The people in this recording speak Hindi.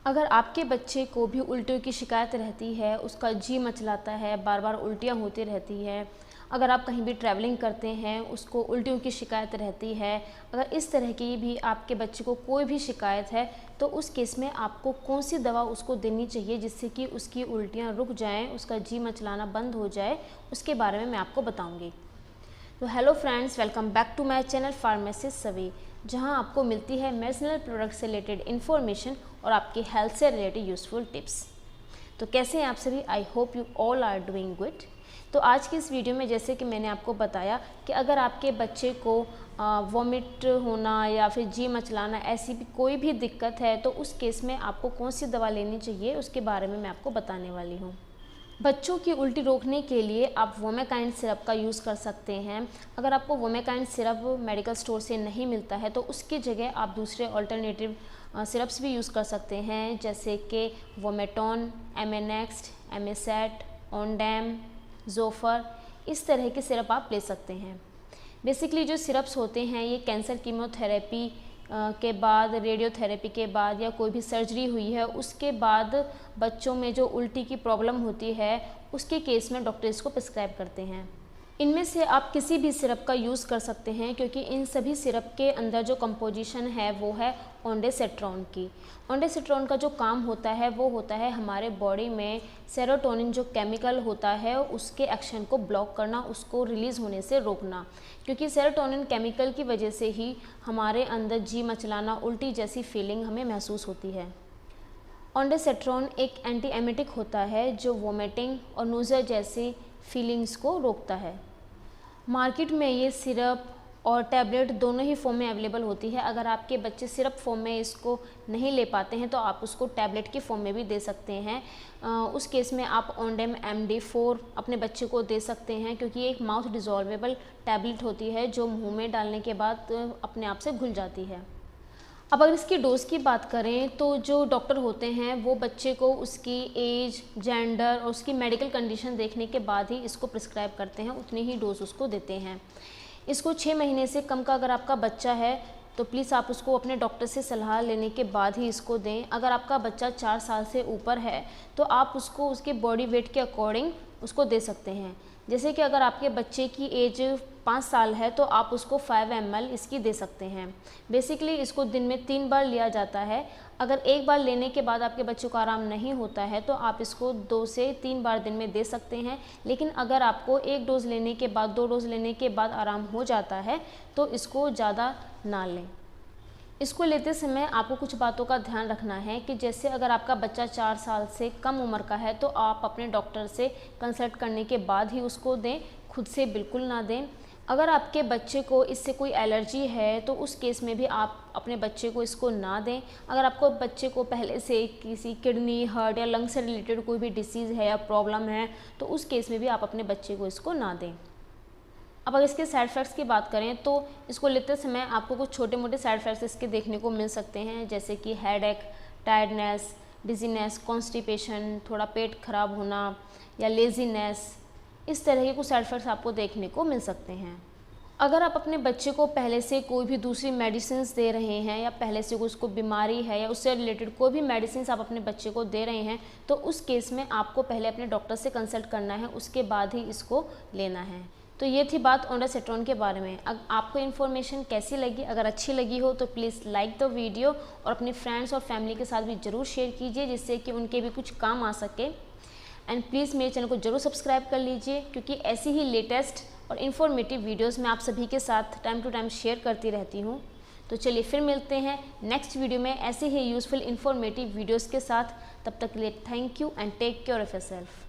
अगर आपके बच्चे को भी उल्टियों की शिकायत रहती है, उसका जी मचलाता है, बार बार उल्टियाँ होती रहती हैं, अगर आप कहीं भी ट्रैवलिंग करते हैं उसको उल्टियों की शिकायत रहती है, अगर इस तरह की भी आपके बच्चे को कोई भी शिकायत है तो उस केस में आपको कौन सी दवा उसको देनी चाहिए जिससे कि उसकी उल्टियाँ रुक जाएं, उसका जी मचलाना बंद हो जाए, उसके बारे में मैं आपको बताऊंगी। तो hello friends, welcome back to my channel pharmacist Savi, जहां आपको मिलती है मेडिसिनल प्रोडक्ट से रिलेटेड इन्फॉर्मेशन और आपकी हेल्थ से रिलेटेड यूज़फुल टिप्स। तो कैसे हैं आप सभी? I hope you all are doing good. तो आज की इस वीडियो में जैसे कि मैंने आपको बताया कि अगर आपके बच्चे को वॉमिट होना या फिर जी मचलाना ऐसी भी कोई भी दिक्कत है तो उस केस में आपको कौन सी दवा लेनी चाहिए उसके बारे में मैं आपको बताने वाली हूँ। बच्चों की उल्टी रोकने के लिए आप वोमेकाइन सिरप का यूज़ कर सकते हैं। अगर आपको वोमेकाइन सिरप मेडिकल स्टोर से नहीं मिलता है तो उसकी जगह आप दूसरे ऑल्टरनेटिव सिरप्स भी यूज़ कर सकते हैं, जैसे कि वोमेटॉन, एमेनेक्स्ट, एमेसेट, ओनडैम, जोफर, इस तरह के सिरप आप ले सकते हैं। बेसिकली जो सिरप्स होते हैं ये कैंसर कीमोथेरेपी के बाद, रेडियोथेरेपी के बाद या कोई भी सर्जरी हुई है उसके बाद बच्चों में जो उल्टी की प्रॉब्लम होती है उसके केस में डॉक्टर इसको प्रिस्क्राइब करते हैं। इनमें से आप किसी भी सिरप का यूज़ कर सकते हैं क्योंकि इन सभी सिरप के अंदर जो कंपोजिशन है वो है ओंडेसिट्रॉन की। ओंडेसिट्रॉन का जो काम होता है वो होता है हमारे बॉडी में सेरोटोनिन जो केमिकल होता है उसके एक्शन को ब्लॉक करना, उसको रिलीज़ होने से रोकना, क्योंकि सेरोटोनिन केमिकल की वजह से ही हमारे अंदर जी मचलाना, उल्टी जैसी फीलिंग हमें महसूस होती है। ओंडेसिट्रॉन एक एंटी एमेटिक होता है जो वोमिटिंग और नोज़िया जैसी फीलिंग्स को रोकता है। मार्केट में ये सिरप और टैबलेट दोनों ही फॉर्म में अवेलेबल होती है। अगर आपके बच्चे सिरप फॉर्म में इसको नहीं ले पाते हैं तो आप उसको टैबलेट की फॉर्म में भी दे सकते हैं। उस केस में आप ओनडेम MD4 अपने बच्चे को दे सकते हैं, क्योंकि ये एक माउथ डिज़ोल्वेबल टैबलेट होती है जो मुंह में डालने के बाद अपने आप से घुल जाती है। अब अगर इसकी डोज़ की बात करें तो जो डॉक्टर होते हैं वो बच्चे को उसकी एज, जेंडर और उसकी मेडिकल कंडीशन देखने के बाद ही इसको प्रिस्क्राइब करते हैं, उतनी ही डोज उसको देते हैं। इसको 6 महीने से कम का अगर आपका बच्चा है तो प्लीज़ आप उसको अपने डॉक्टर से सलाह लेने के बाद ही इसको दें। अगर आपका बच्चा 4 साल से ऊपर है तो आप उसको उसके बॉडी वेट के अकॉर्डिंग उसको दे सकते हैं। जैसे कि अगर आपके बच्चे की एज 5 साल है तो आप उसको 5 ml इसकी दे सकते हैं। बेसिकली इसको दिन में 3 बार लिया जाता है। अगर एक बार लेने के बाद आपके बच्चों को आराम नहीं होता है तो आप इसको 2 से 3 बार दिन में दे सकते हैं। लेकिन अगर आपको एक डोज़ लेने के बाद, 2 डोज़ लेने के बाद आराम हो जाता है तो इसको ज़्यादा ना लें। इसको लेते समय आपको कुछ बातों का ध्यान रखना है कि जैसे अगर आपका बच्चा 4 साल से कम उम्र का है तो आप अपने डॉक्टर से कंसल्ट करने के बाद ही उसको दें, खुद से बिल्कुल ना दें। अगर आपके बच्चे को इससे कोई एलर्जी है तो उस केस में भी आप अपने बच्चे को इसको ना दें। अगर आपको बच्चे को पहले से किसी किडनी, हार्ट या लंग से रिलेटेड कोई भी डिसीज़ है या प्रॉब्लम है तो उस केस में भी आप अपने बच्चे को इसको ना दें। अब अगर इसके साइड इफ़ेक्ट्स की बात करें तो इसको लेते समय आपको कुछ छोटे मोटे साइड इफ़ेक्ट्स इसके देखने को मिल सकते हैं, जैसे कि हेडेक, टायर्डनेस, डिजीनेस, कॉन्स्टिपेशन, थोड़ा पेट खराब होना या लेजीनेस, इस तरह के कुछ साइड इफ़ेक्ट्स आपको देखने को मिल सकते हैं। अगर आप अपने बच्चे को पहले से कोई भी दूसरी मेडिसिन्स दे रहे हैं या पहले से उसको बीमारी है या उससे रिलेटेड कोई भी मेडिसिन्स आप अपने बच्चे को दे रहे हैं तो उस केस में आपको पहले अपने डॉक्टर से कंसल्ट करना है, उसके बाद ही इसको लेना है। तो ये थी बात ओंडेसिट्रॉन के बारे में। आपको इन्फॉर्मेशन कैसी लगी? अगर अच्छी लगी हो तो प्लीज़ लाइक द वीडियो और अपने फ्रेंड्स और फैमिली के साथ भी ज़रूर शेयर कीजिए, जिससे कि उनके भी कुछ काम आ सके। एंड प्लीज़ मेरे चैनल को ज़रूर सब्सक्राइब कर लीजिए, क्योंकि ऐसी ही लेटेस्ट और इन्फॉर्मेटिव वीडियोस मैं आप सभी के साथ टाइम टू टाइम शेयर करती रहती हूँ। तो चलिए फिर मिलते हैं नेक्स्ट वीडियो में ऐसे ही यूज़फुल इन्फॉर्मेटिव वीडियोस के साथ। तब तक के लिए thank you and take care of yourself.